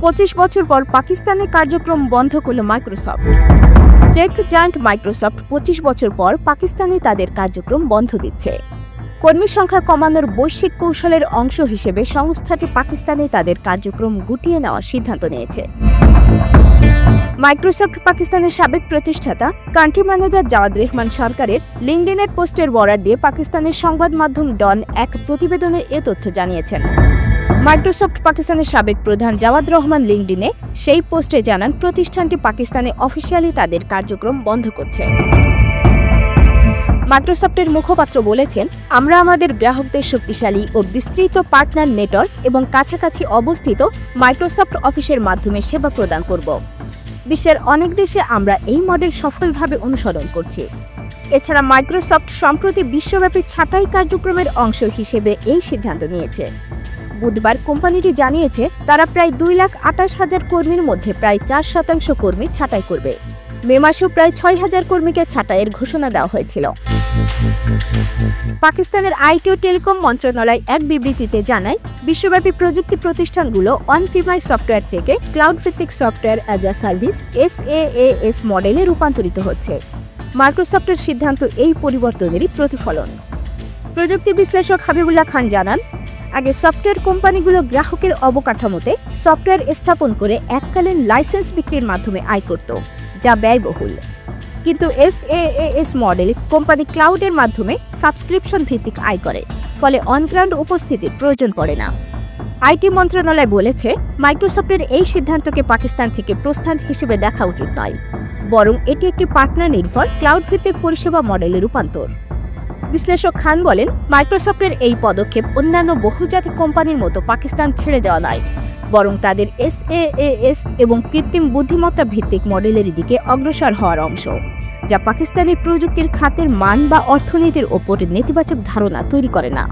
25 বছর পর পাকিস্তানে কার্যক্রম বন্ধ করল মাইক্রোসফট। টেক জায়ান্ট মাইক্রোসফট 25 বছর পর পাকিস্তানে তাদের কার্যক্রম বন্ধ দিচ্ছে। কর্মী সংখ্যা কমানোর বৈশ্বিক কৌশলের অংশ হিসেবে সংস্থাটি পাকিস্তানে তাদের কার্যক্রম গুটিয়ে নেওয়ার সিদ্ধান্ত নিয়েছে। মাইক্রোসফট পাকিস্তানের সাবেক প্রতিষ্ঠাতা কান্ট্রি ম্যানেজার জাওয়াদ রেহমান সরকারের লিঙ্কডইনের পোস্টের বরাত দিয়ে পাকিস্তানের সংবাদ মাধ্যম ডন এক প্রতিবেদনে এ তথ্য জানিয়েছেন। মাইক্রোসফট পাকিস্তানের সাবেক প্রধান জাওয়াদ রহমান লিঙ্কডইনে সেই পোস্টে জানান প্রতিষ্ঠানটি পাকিস্তানে অফিসিয়ালি তাদের কার্যক্রম বন্ধ করছে। মাইক্রোসফটের মুখপাত্র বলেছেন, আমরা আমাদের গ্রাহকদের শক্তিশালী ও বিস্তৃত পার্টনার নেটওয়ার্ক এবং কাছাকাছি অবস্থিত মাইক্রোসফট অফিসের মাধ্যমে সেবা প্রদান করব। বিশ্বের অনেক দেশে আমরা এই মডেল সফলভাবে অনুসরণ করছি। এছাড়া মাইক্রোসফট সম্প্রতি বিশ্বব্যাপী ছাঁটাই কার্যক্রমের অংশ হিসেবে এই সিদ্ধান্ত নিয়েছে। বুধবার কোম্পানিটি জানিয়েছে তারা প্রায় 2,28,000 কর্মীর মধ্যে প্রায় 4% কর্মী ছাঁটাই করবে। মে মাসেও প্রায় 6,000 কর্মীকে ছাঁটাইয়ের ঘোষণা দেওয়া হয়েছিল। পাকিস্তানের আইটি ও টেলিকম মন্ত্রণালয় এক বিবৃতিতে জানায়, বিশ্বব্যাপী প্রযুক্তি প্রতিষ্ঠানগুলো অন-প্রিমাইস সফটওয়্যার থেকে ক্লাউড ভিত্তিক software as a service SaaS মডেলে রূপান্তরিত হচ্ছে। মাইক্রোসফটের সিদ্ধান্ত এই পরিবর্তনেরই প্রতিফলন। প্রযুক্তি বিশ্লেষক হাবিবুল্লাহ খান জানান, আগে সফটওয়্যার কোম্পানিগুলো গ্রাহকের অবকাঠামোতে সফটওয়্যার স্থাপন করে এককালীন লাইসেন্স বিক্রির মাধ্যমে আয় করত, যা ব্যয়বহুল। কিন্তু SaaS মডেলে কোম্পানি ক্লাউডের মাধ্যমে সাবস্ক্রিপশন ভিত্তিক আয় করে, ফলে অনগ্রাউন্ড উপস্থিতির প্রয়োজন পড়ে না। আইটি মন্ত্রণালয় বলেছে, মাইক্রোসফটের এই সিদ্ধান্তকে পাকিস্তান থেকে প্রস্থান হিসেবে দেখা উচিত নয়, বরং এটি একটি পার্টনার নির্ভর ক্লাউড ভিত্তিক পরিষেবা মডেলে রূপান্তর। বিশ্লেষক খান বলেন, মাইক্রোসফটের এই পদক্ষেপ অন্যান্য বহুজাতিক কোম্পানির মতো পাকিস্তান ছেড়ে যাওয়া নয়, বরং তাদের SaaS এবং কৃত্রিম বুদ্ধিমত্তা ভিত্তিক মডেলের দিকে অগ্রসর হওয়ার অংশ, যা পাকিস্তানি প্রযুক্তির খাতের মান বা অর্থনীতির ওপর নেতিবাচক ধারণা তৈরি করে না।